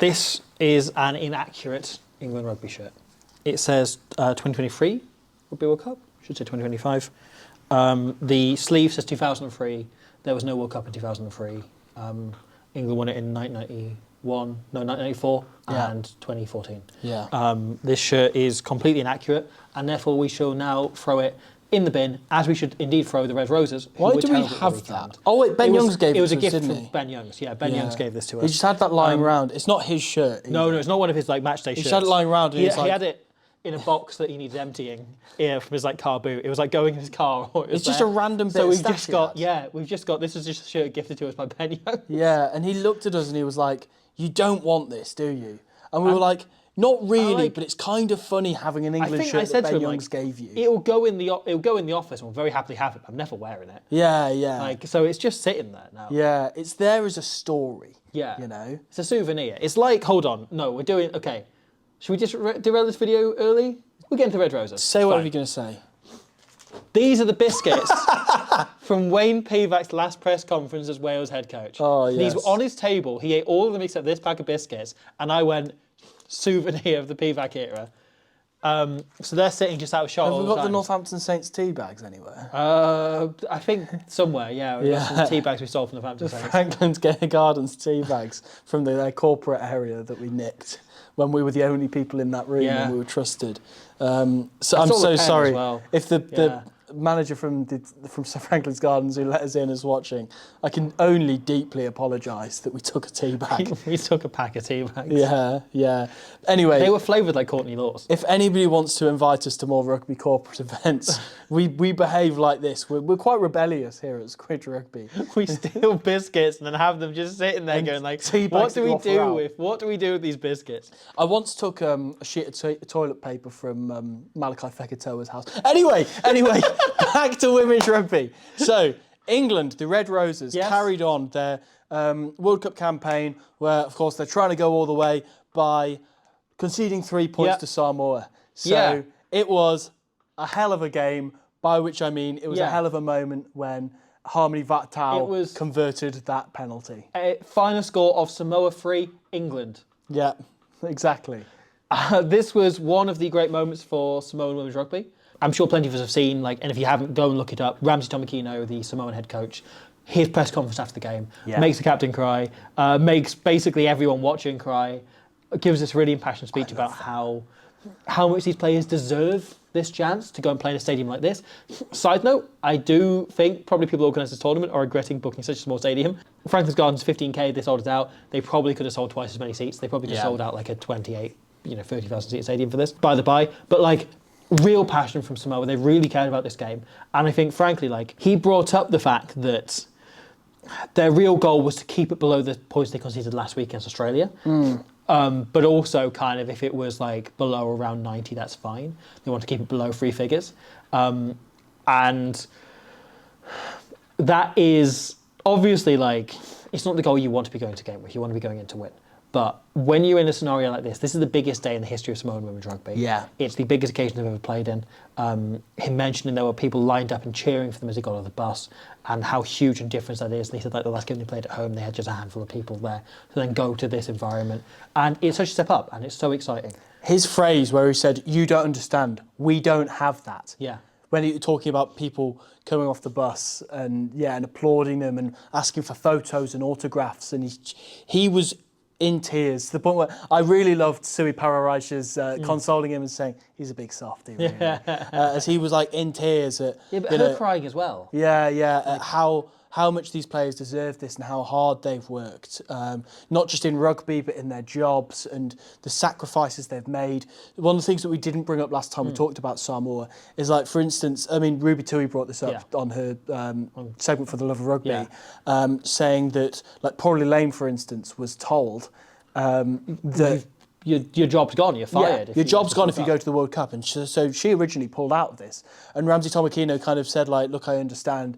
This is an inaccurate England rugby shirt. It says 2023 Rugby World Cup. Should say 2025. The sleeve says 2003. There was no World Cup in 2003. England won it in 1994 and 2014. Yeah. This shirt is completely inaccurate, and therefore we shall now throw it in the bin, as we should indeed throw the Red Roses. Why do we have that? Oh wait, Ben Youngs gave it to us, didn't he? It was a gift from Ben Youngs. Yeah, Ben Youngs gave this to us. He just had that lying around. It's not his shirt either. No, it's not one of his match day shirts. He just had it lying around. And he had it in a box that he needed emptying from his car boot. It was like going in his car. It's just a random bit of stash we've just got, this is just a shirt gifted to us by Ben Youngs. Yeah, and he looked at us and he was like, "You don't want this, do you?" And we were like, "Not really, but it's kind of funny having an England shirt that Ben Youngs gave you." It'll go in the office and we'll very happily have it, but I'm never wearing it. Yeah. So it's just sitting there now. Yeah, it's there as a story. Yeah. You know? It's a souvenir. It's like, hold on, no, we're doing, okay. Should we just derail this video early? We're getting to Red Roses. Say whatever you're going to say. These are the biscuits from Wayne Pivac's last press conference as Wales head coach. Oh, yes. These were on his table. He ate all of them except this pack of biscuits. And I went, souvenir of the Pivac era. So they're sitting just out of shot. Have we got the Northampton Saints tea bags anywhere? I think somewhere, yeah. Some tea bags we stole from the Northampton Saints. Franklin's Gardens tea bags from their corporate area that we nicked when we were the only people in that room and we were trusted. So I'm so sorry if the manager from Sir Franklin's Gardens who let us in is watching. I can only deeply apologise that we took a tea bag. We took a pack of tea bags. Yeah. Anyway, they were flavoured like Courtney Laws. If anybody wants to invite us to more rugby corporate events, we behave like this. We're quite rebellious here at Squid Rugby. We steal biscuits and then have them just sitting there going like, what do we do with these biscuits? I once took a sheet of toilet paper from Malachi Fekitoa's house. Anyway, back to women's rugby. So, England, the Red Roses, carried on their World Cup campaign where, of course, they're trying to go all the way by conceding 3 points to Samoa. So, it was a hell of a game, by which I mean it was a hell of a moment when Harmony Vatau converted that penalty. Final score of Samoa 3, England. Yeah, exactly. This was one of the great moments for Samoan women's rugby. I'm sure plenty of us have seen, and if you haven't, go and look it up. Ramsey Tomakino, the Samoan head coach, his press conference after the game, makes the captain cry, makes basically everyone watching cry, gives this really impassioned speech about how much these players deserve this chance to go and play in a stadium like this. Side note, I do think probably people who organise this tournament are regretting booking such a small stadium. Franklin's Gardens, 15k, they sold it out. They probably could have sold twice as many seats. They probably could have sold out like a 28, 30,000 seat stadium for this, by the by. But real passion from Samoa. They really cared about this game. And I think, frankly, he brought up the fact that their real goal was to keep it below the points they conceded last week against Australia. But also kind of if it was below around 90, that's fine. They want to keep it below 3 figures. And that is obviously it's not the goal you want to be going to game with. You want to be going in to win. But when you're in a scenario like this is the biggest day in the history of Samoan women's rugby. Yeah. It's the biggest occasion they've ever played in. Him mentioning there were people lined up and cheering for them as he got on the bus and how huge and different that is. And he said the last game they played at home, they had just a handful of people there to then go to this environment. And it's such a step up and it's so exciting. His phrase where he said, "You don't understand, we don't have that." Yeah. When you're talking about people coming off the bus and applauding them and asking for photos and autographs, and he was in tears, to the point where I really loved Sui Pararaisha's consoling him and saying, he's a big softie, really. As he was in tears. But her crying as well. At how much these players deserve this and how hard they've worked, not just in rugby, but in their jobs and the sacrifices they've made. One of the things that we didn't bring up last time we talked about Samoa is for instance, Ruby Tui brought this up on her segment for the Love of Rugby, saying that Paulie Lane, for instance, was told that your job's gone, you're fired. Yeah, your job's gone if you go to the World Cup. And so she originally pulled out of this. And Ramsey Tomakino kind of said, look, I understand.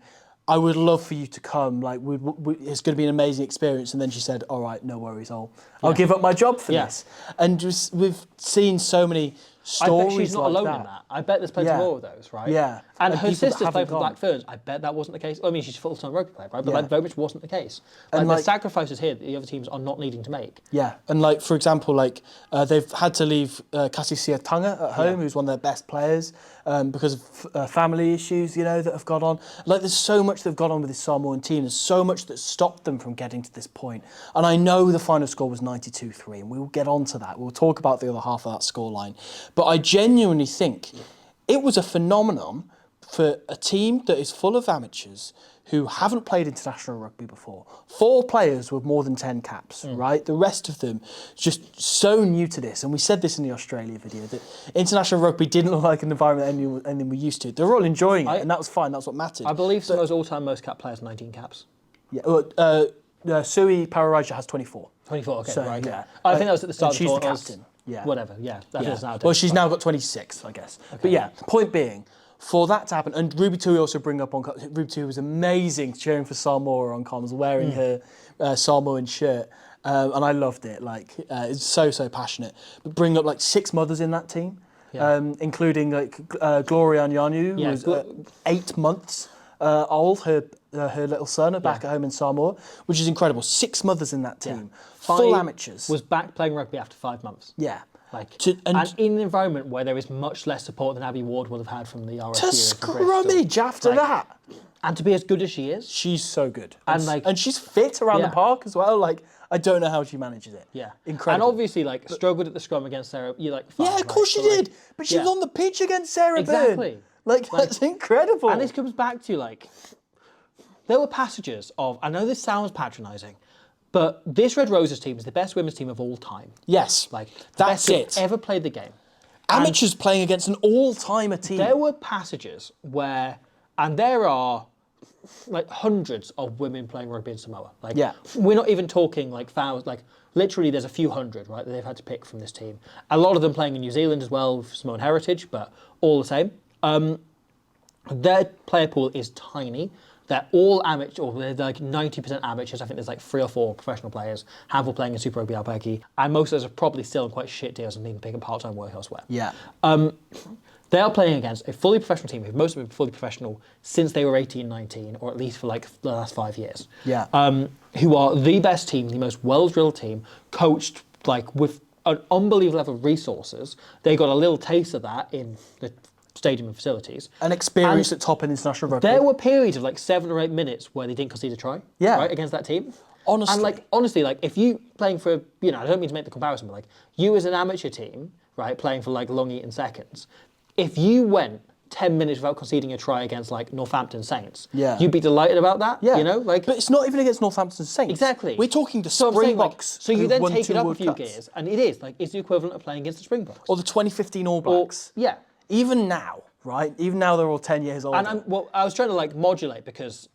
I would love for you to come. It's going to be an amazing experience. And then she said, "All right, no worries. I'll give up my job for this." And we've seen so many stories bet she's not like alone that. in that. I bet there's plenty more of those, right? Yeah. And her people that sister's playing haven't for the Black Ferns. I bet that wasn't the case. I mean, she's a full-time rugby player, right? But that very much wasn't the case. And the sacrifices here that the other teams are not needing to make. Yeah, and like for example, like they've had to leave Cassie Siatanga at home, who's one of their best players, because of family issues, you know, that have gone on. Like there's so much that have gone on with this Samoan team. There's so much that stopped them from getting to this point. And I know the final score was 92-3, and we will get on to that. We'll talk about the other half of that scoreline. But I genuinely think it was a phenomenon for a team that is full of amateurs who haven't played international rugby before. 4 players with more than 10 caps, right? The rest of them just so new to this. And we said this in the Australia video, that international rugby didn't look like an environment anything we're used to. They were all enjoying it, and that was fine. That's what mattered. I believe Samoa's all-time most cap players 19 caps. Yeah, Sui Pararaja has 24. 24, okay, So, right. yeah. I think that was at the start of the she's the tournament. captain. Yeah. Whatever, yeah. That is now Well, she's now got 26, I guess. Okay. But yeah, point being, for that to happen, and Ruby Tui also bring up on, Ruby Tui was amazing cheering for Samoa on comms, wearing her Samoan shirt, and I loved it. Like, it's so passionate. But bring up like 6 mothers in that team, including like Gloria Anyanu, who was 8 months old. Her little son back at home in Samoa, which is incredible. 6 mothers in that team, full amateurs. Was back playing rugby after 5 months. Yeah. Like, and in an environment where there is much less support than Abby Ward would have had from the RSU. To scrummage after that. And to be as good as she is. She's so good. And she's fit around the park as well. Like, I don't know how she manages it. Yeah. Incredible. And obviously, like, struggled at the scrum against Sarah. You're like, fine, yeah, of course she did. But she was on the pitch against Sarah Byrne. Like, that's incredible. And this comes back to, like, there were passages of, I know this sounds patronising, but this Red Roses team is the best women's team of all time. Yes. Like, that's it. Ever played the game. Amateurs playing against an all-timer team. There were passages where, and there are like hundreds of women playing rugby in Samoa. Like, we're not even talking like thousands, like literally there's a few hundred, right, that they've had to pick from this team. A lot of them playing in New Zealand as well, for Samoan heritage, but all the same. Their player pool is tiny. They're all amateur, or they're like 90% amateurs. I think there's like 3 or 4 professional players, handful playing in Super Rugby Aotearoa, and most of those are probably still in quite shit deals and need to pick up part-time work elsewhere. Yeah. They are playing against a fully professional team, who most of them have been fully professional since they were 18, 19, or at least for like the last 5 years. Yeah. Who are the best team, the most well-drilled team, coached like with an unbelievable level of resources. They got a little taste of that in the stadium and facilities. And experience at top in international rugby. There were periods of like 7 or 8 minutes where they didn't concede a try. Right, against that team. Honestly. And like, honestly, like if you playing for, you know, I don't mean to make the comparison, but like you as an amateur team, right, playing for like long eaten seconds, if you went 10 minutes without conceding a try against like Northampton Saints, you'd be delighted about that. You know, like. But it's not even against Northampton Saints. Exactly. We're talking the Springboks. So you then take it up a few gears, and it is like it's the equivalent of playing against the Springboks or the 2015 All Blacks. Yeah. Even now, right? Even now they're all 10 years old. And I was trying to like modulate because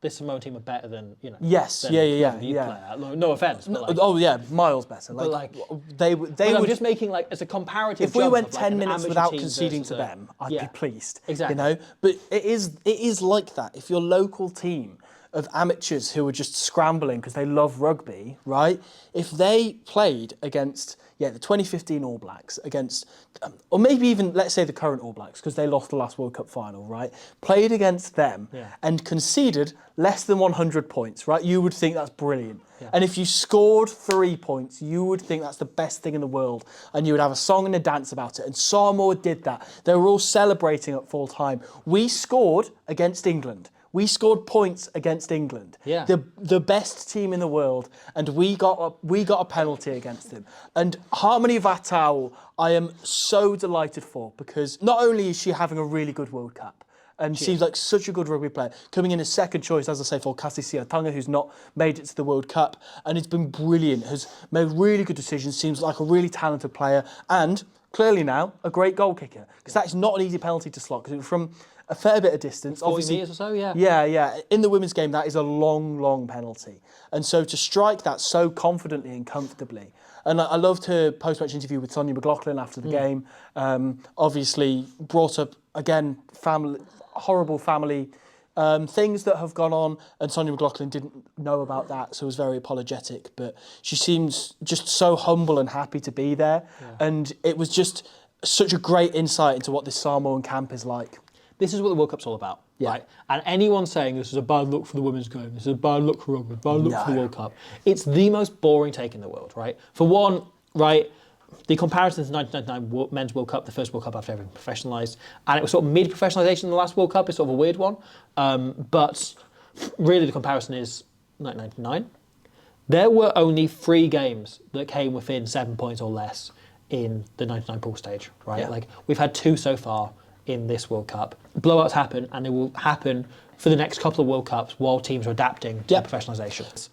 this Samoan team are better than, you know. Yes, than yeah. No offense, but like, miles better. Like, they would. I'm just making like as a comparative. If we jump went of, 10 like, minutes without conceding to them, I'd be pleased. Exactly. You know, but it is like that. If your local team of amateurs who are just scrambling because they love rugby, right? If they played against the 2015 All Blacks, against, or maybe even, let's say, the current All Blacks, because they lost the last World Cup final, right? Played against them and conceded less than 100 points, right? You would think that's brilliant. And if you scored 3 points, you would think that's the best thing in the world, and you would have a song and a dance about it. And Samoa did that. They were all celebrating at full time. We scored against England. We scored points against England, the best team in the world, and we got a penalty against them. And Harmony Vatau, I am so delighted for, because not only is she having a really good World Cup, and seems like such a good rugby player, coming in as second choice, as I say, for Cassie Siatanga, who's not made it to the World Cup, and it's been brilliant, has made really good decisions, seems like a really talented player, and clearly now a great goal kicker, because that is not an easy penalty to slot, because it was from a fair bit of distance. 40 metres or so, Yeah. In the women's game, that is a long penalty. And so to strike that so confidently and comfortably. And I loved her post-match interview with Sonia McLaughlin after the game. Obviously brought up, again, horrible family things that have gone on. And Sonia McLaughlin didn't know about that, so was very apologetic. But she seems just so humble and happy to be there. And it was just such a great insight into what this Samoan camp is like. This is what the World Cup's all about, right? And anyone saying this is a bad look for the women's game, this is a bad look for rugby, bad look for the World Cup, it's the most boring take in the world, right? For one, right, the comparison to the 1999 Men's World Cup, the first World Cup after everything professionalised, and it was sort of mid-professionalisation in the last World Cup, it's sort of a weird one. But really the comparison is 1999. There were only 3 games that came within 7 points or less in the 99 pool stage, right? Yeah. Like, we've had 2 so far in this World Cup. Blowouts happen, and they will happen for the next couple of World Cups while teams are adapting to professionalisation.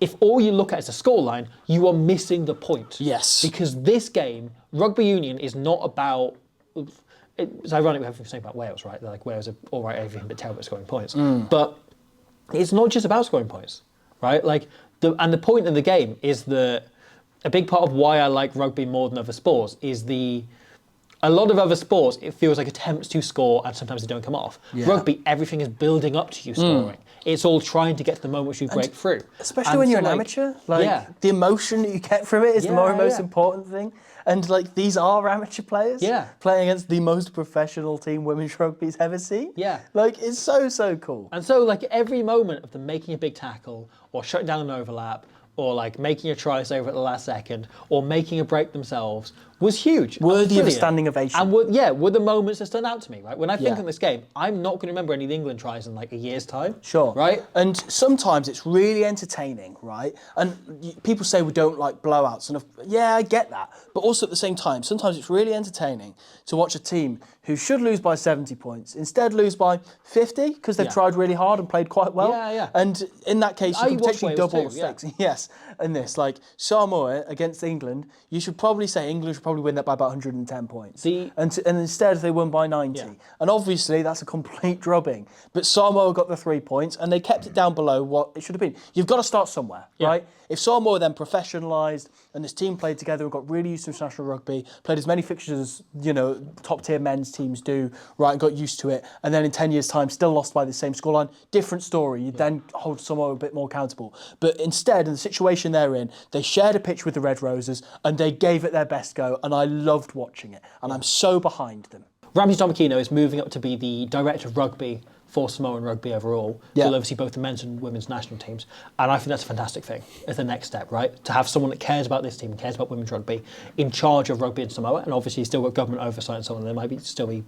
If all you look at is a scoreline, you are missing the point. Yes. Because this game, rugby union, is not about... It's ironic we have everything saying about Wales, right? They're like, Wales are all right, everything but terrible at scoring points. But it's not just about scoring points, right? Like, the point of the game is that a big part of why I like rugby more than other sports is a lot of other sports, it feels like attempts to score and sometimes they don't come off. Yeah. Rugby, everything is building up to you scoring. It's all trying to get to the moment which you break through. Especially when you're an amateur. The emotion that you get from it is the most important thing. And these are amateur players playing against the most professional team women's rugby's ever seen. Yeah. It's so cool. And so every moment of them making a big tackle or shutting down an overlap or making a try over at the last second, or making a break themselves, was huge. Worthy of a standing ovation. And were the moments that stood out to me, right? When I think of this game, I'm not going to remember any of the England tries in a year's time. Sure. Right? And sometimes it's really entertaining, right? And people say we don't like blowouts, and I get that. But also at the same time, sometimes it's really entertaining to watch a team who should lose by 70 points, instead lose by 50, because they've tried really hard and played quite well. Yeah. And in that case, you can potentially double too, stakes. Yes. And this, Samoa against England, you should probably say England should probably win that by about 110 points. And instead they won by 90. Yeah. And obviously that's a complete drubbing. But Samoa got the 3 points and they kept it down below what it should have been. You've got to start somewhere, right? If Samoa then professionalised and this team played together and got really used to international rugby, played as many fixtures as, top tier men's teams do, right, and got used to it, and then in 10 years' time still lost by the same scoreline, different story. You'd then hold Samoa a bit more accountable. But instead, in the situation they're in, they shared a pitch with the Red Roses and they gave it their best go, and I loved watching it. And I'm so behind them. Ramsey Tomakino is moving up to be the director of rugby for Samoan rugby overall. So he'll oversee both the men's and women's national teams. And I think that's a fantastic thing as the next step, right? To have someone that cares about this team, cares about women's rugby, in charge of rugby in Samoa. And obviously he's still got government oversight and so on. There might still be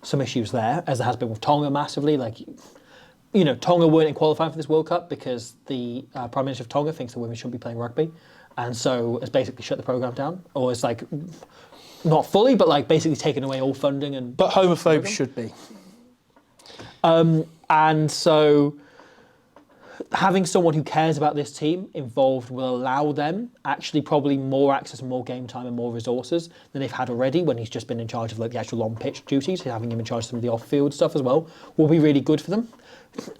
some issues there, as there has been with Tonga massively. Tonga weren't in qualifying for this World Cup because the Prime Minister of Tonga thinks the women shouldn't be playing rugby. And so has basically shut the programme down. Or it's not fully, but basically taken away all funding. But homophobes should be. And so having someone who cares about this team involved will allow them actually probably more access and more game time and more resources than they've had already when he's just been in charge of the actual on-pitch duties. Having him in charge of some of the off-field stuff as well will be really good for them.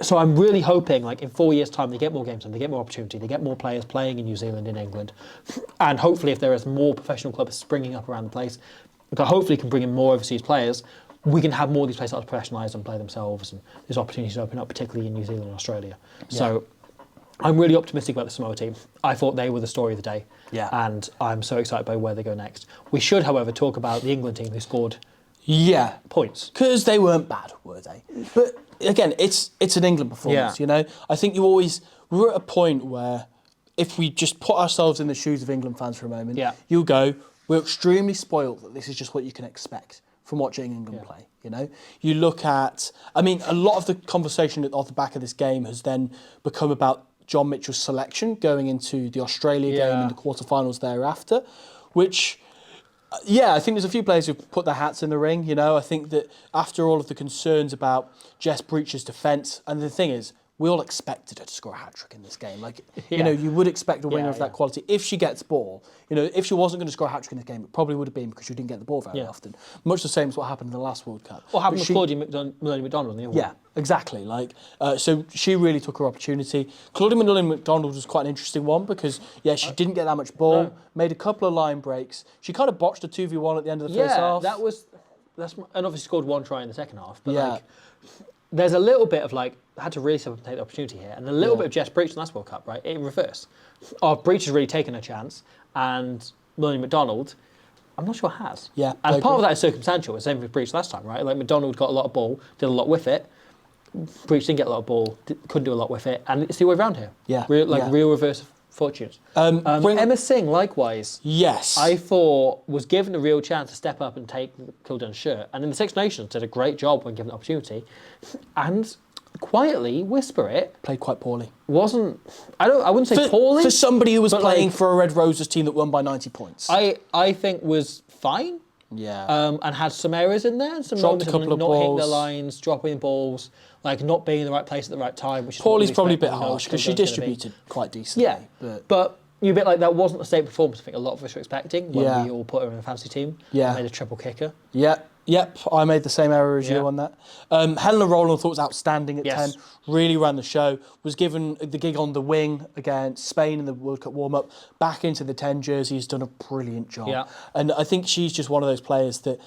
So I'm really hoping in 4 years' time they get more game time, they get more opportunity, they get more players playing in New Zealand, in England. And hopefully if there is more professional clubs springing up around the place, that hopefully can bring in more overseas players, we can have more of these players start to professionalise and play themselves, and there's opportunities to open up, particularly in New Zealand and Australia. Yeah. So I'm really optimistic about the Samoa team. I thought they were the story of the day, and I'm so excited by where they go next. We should, however, talk about the England team who scored points. Because they weren't bad, were they? But again, it's an England performance, I think we're at a point where if we just put ourselves in the shoes of England fans for a moment, you'll go, we're extremely spoiled that this is just what you can expect from watching England play, You look at, a lot of the conversation off the back of this game has then become about John Mitchell's selection going into the Australia game in the quarterfinals thereafter, which, I think there's a few players who've put their hats in the ring, I think that after all of the concerns about Jess Breach's defence, and the thing is, we all expected her to score a hat-trick in this game. You would expect a winger of that quality if she gets ball. If she wasn't going to score a hat-trick in this game, it probably would have been because she didn't get the ball very often. Much the same as what happened in the last World Cup. What happened with Claudia Maloney McDonald in the other one? Exactly. So she really took her opportunity. Claudia Maloney McDonald was quite an interesting one because, she didn't get that much ball, made a couple of line breaks. She kind of botched a 2v1 at the end of the first half. And obviously scored one try in the second half. But there's a little bit of had to really take the opportunity here, and a little bit of Jess Breach in the last World Cup, right? In reverse. Breach has really taken a chance, and Maloney McDonald I'm not sure has. Yeah, and part of that is circumstantial. It's the same with Breach last time, right? Like McDonald got a lot of ball, did a lot with it. Breach didn't get a lot of ball, couldn't do a lot with it, and it's the way around here. Yeah, real reverse of fortunes. Emma Singh, likewise. Yes, I thought was given a real chance to step up and take Kildun's shirt, and in the Six Nations did a great job when given the opportunity, and quietly whisper it. Played quite poorly. I wouldn't say poorly for somebody who was playing for a Red Roses team that won by 90 points. I think was fine. Yeah. And had some errors in there, and some Dropped moments a couple of of not hitting balls. the lines, dropping balls, like not being in the right place at the right time. Which Poorly's is probably a bit harsh because she distributed quite decently. Yeah, but you're a bit like that wasn't a state performance. I think a lot of us were expecting when we all put her in a fantasy team. Yeah. Made a triple kicker. Yep, I made the same error as you on that. Helena Rowland thought was outstanding at 10, really ran the show, was given the gig on the wing against Spain in the World Cup warm-up, back into the 10 jersey, has done a brilliant job. Yeah. And I think she's just one of those players that,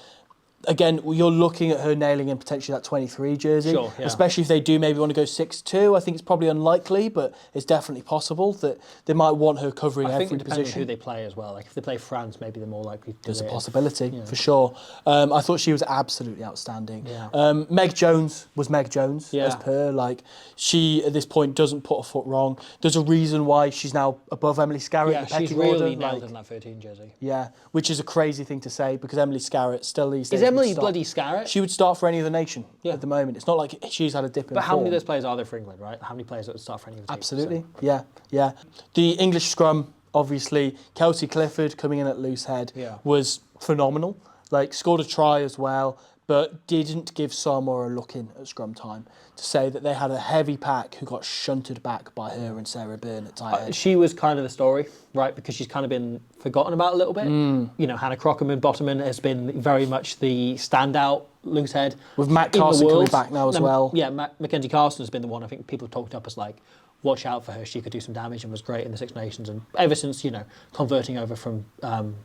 again, you're looking at her nailing in potentially that 23 jersey, especially if they do maybe want to go 6-2. I think it's probably unlikely, but it's definitely possible that they might want her covering every position. I think it depends on who they play as well. Like if they play France, maybe they're more likely to do There's a possibility, for sure. I thought she was absolutely outstanding. Yeah. Meg Jones was Meg Jones, as per. Like, she, at this point, doesn't put a foot wrong. There's a reason why she's now above Emily Scarrett in the pecking order. She's really nailed in that 13 jersey. Yeah, which is a crazy thing to say because Emily Scarrett still these days. Is Emily bloody Scarrett? She would start for any other nation at the moment. It's not like she's had a dip in But how form. many of those players are there for England, right? How many players that would start for any of the teams? Absolutely, yeah. The English scrum, obviously, Kelsey Clifford coming in at loose head was phenomenal. Like, scored a try as well, but didn't give Samoa a look in at scrum time to say that they had a heavy pack who got shunted back by her and Sarah Byrne at tight head. She was kind of the story, right? Because she's kind of been forgotten about a little bit. You know, Hannah Crockerman, Bottomman has been very much the standout loose head. With Matt Carson coming back now as well. Yeah, Mackenzie Carson has been the one I think people have talked up as like, watch out for her, she could do some damage and was great in the Six Nations. And ever since, you know, converting over from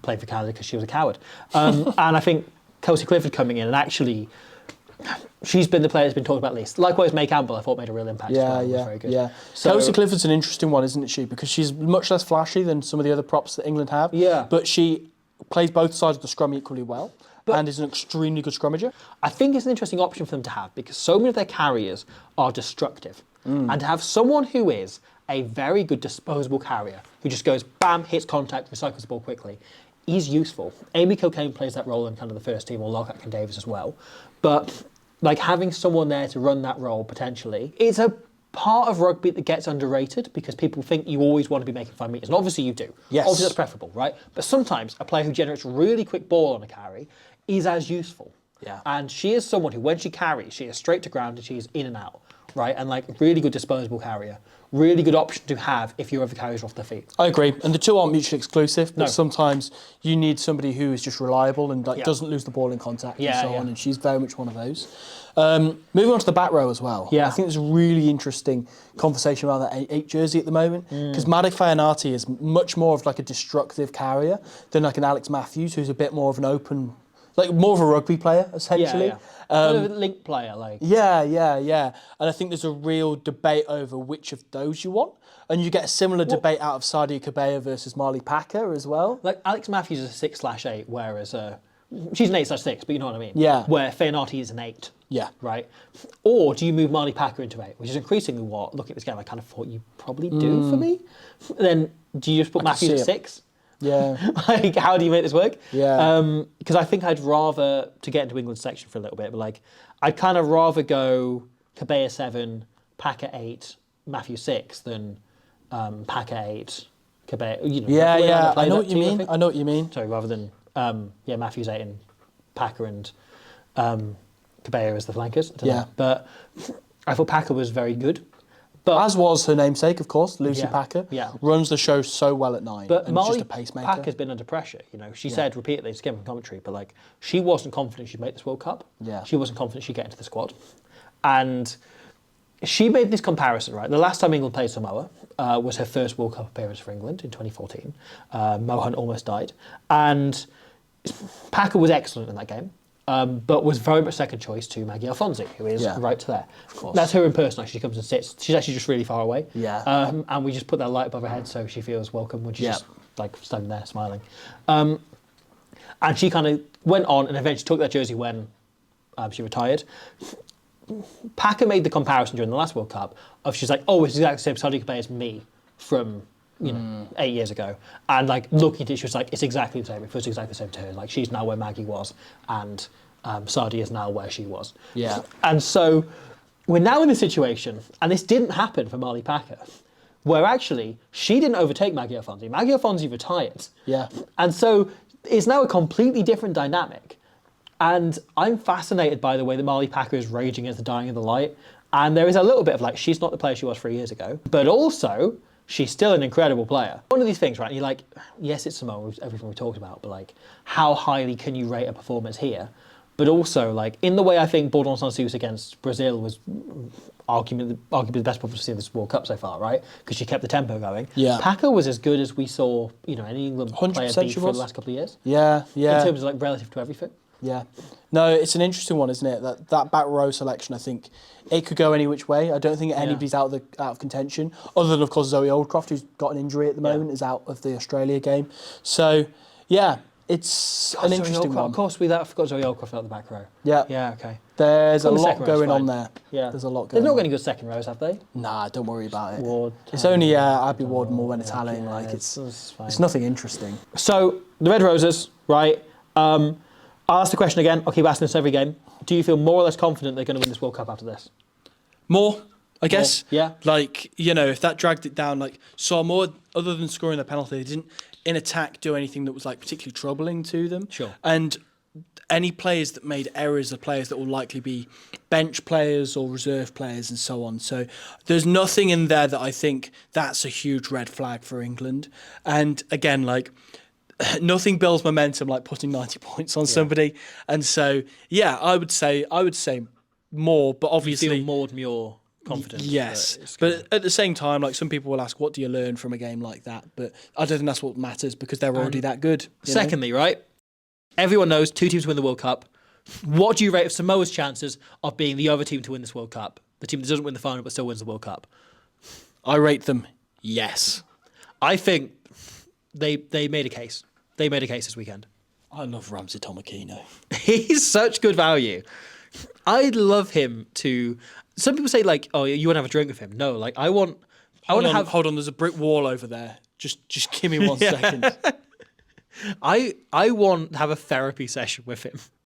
playing for Canada because she was a coward. And I think Kelsey Clifford coming in and actually, she's been the player that's been talked about least. Likewise, May Campbell, I thought made a real impact. Was very good. Yeah. So, Kelsey Clifford's an interesting one, isn't she? Because she's much less flashy than some of the other props that England have. Yeah. But she plays both sides of the scrum equally well and is an extremely good scrummager. I think it's an interesting option for them to have because so many of their carriers are destructive. And to have someone who is a very good disposable carrier, who just goes, bam, hits contact, recycles the ball quickly, is useful. Amy Cocaine plays that role in kind of the first team, or Lockhart Davis as well. But like having someone there to run that role potentially, it's a part of rugby that gets underrated because people think you always want to be making 5 meters. And obviously you do. Yes. Obviously that's preferable, right? But sometimes a player who generates really quick ball on a carry is as useful. Yeah. And she is someone who, when she carries, she is straight to ground and she's in and out, right? And like really good disposable carrier. Really good option to have if your other carriers are off their feet. I agree. And the two aren't mutually exclusive, but sometimes you need somebody who is just reliable and like doesn't lose the ball in contact and so on. And she's very much one of those. Moving on to the back row as well. I think there's a really interesting conversation around that 8 jersey at the moment because Madik Fayanati is much more of like a destructive carrier than like an Alex Matthews, who's a bit more of an open, like more of a rugby player essentially. Kind of a link player, like. Yeah. And I think there's a real debate over which of those you want. And you get a similar debate out of Sadia Kabea versus Marley Packer as well. Like Alex Matthews is a 6/8, whereas she's an 8/6, but you know what I mean. Yeah. Where Fayanati is an 8. Yeah. Right? Or do you move Marley Packer into 8, which is increasingly what, looking at this game, I kind of thought you probably do for me. Then do you just put Matthews at 6? Yeah. Like, how do you make this work? Yeah. Because I think I'd rather, to get into England's section for a little bit, but like, I'd kind of rather go Kabea 7, Packer 8, Matthews 6 than Packer 8, Kabea. You know, Yeah. I know what you mean. Sorry, rather than Matthews 8 and Packer and Kabea as the flankers. I don't know. But I thought Packer was very good. But, as was her namesake, of course, Lucy Packer. Yeah. Runs the show so well at 9. But and Marley just a pacemaker. Packer's been under pressure. You know, she said repeatedly, it's given commentary, but like she wasn't confident she'd make this World Cup. Yeah. She wasn't confident she'd get into the squad. And she made this comparison, right? The last time England played Samoa was her first World Cup appearance for England in 2014. Mo Hunt almost died. And Packer was excellent in that game. But was very much second choice to Maggie Alfonsi, who is right to there. Of course. That's her in person. Actually, she comes and sits. She's actually just really far away. Yeah. And we just put that light above her head so she feels welcome when she's just like standing there smiling. And she kind of went on and eventually took that jersey when she retired. Packer made the comparison during the last World Cup of she's like, oh, it's exactly the same Saudi play as me from 8 years ago. And like looking at it, she was like, it's exactly the same. It feels exactly the same to her. Like she's now where Maggie was, and Saudi is now where she was. Yeah. And so we're now in a situation, and this didn't happen for Marley Packer, where actually she didn't overtake Maggie Alfonsi. Maggie Alfonsi retired. Yeah. And so it's now a completely different dynamic. And I'm fascinated by the way that Marley Packer is raging against the dying of the light. And there is a little bit of like, she's not the player she was 3 years ago, but also she's still an incredible player. One of these things, right? And you're like, yes, it's Samoa, everything we talked about, but like, how highly can you rate a performance here? But also, like, in the way I think Bordon Sansus against Brazil was arguably the best performance of this World Cup so far, right? Because she kept the tempo going. Yeah. Packer was as good as we saw, any England player be for the last couple of years. Yeah, yeah. In terms of like relative to everything. Yeah. No, it's an interesting one, isn't it? That back row selection, I think, it could go any which way. I don't think anybody's out of contention, other than, of course, Zoe Oldcroft, who's got an injury at the moment, is out of the Australia game. So, yeah, it's an interesting one. Of course, we forgot Zoe Oldcroft out the back row. Yeah. Yeah, okay. There's a lot going on there. Yeah. There's a lot going on. They've not got any good second rows, have they? Nah, don't worry about it. Ward, it's only Abby Ward and Morwen Italian. Yeah, like, it's nothing interesting. So, the Red Roses, right? I'll ask the question again. I'll keep asking this every game. Do you feel more or less confident they're going to win this World Cup after this? More, I guess. Yeah. Like, if that dragged it down, like Samoa, other than scoring the penalty, they didn't, in attack, do anything that was like particularly troubling to them. Sure. And any players that made errors are players that will likely be bench players or reserve players and so on. So there's nothing in there that I think that's a huge red flag for England. And again, like, nothing builds momentum like putting 90 points on somebody. And so, yeah, I would say more, but obviously... You feel more confident. Yes. But at the same time, like, some people will ask, what do you learn from a game like that? But I don't think that's what matters because they're already that good. Secondly, right? Everyone knows 2 teams win the World Cup. What do you rate Samoa's chances of being the other team to win this World Cup? The team that doesn't win the final but still wins the World Cup. I rate them yes. I think they made a case. They made a case this weekend. I love Ramsey Tomakino. He's such good value. I'd love him to... Some people say, like, oh, you want to have a drink with him. No, like, I want to have... Hold on, there's a brick wall over there. Just give me 1 second. I want to have a therapy session with him.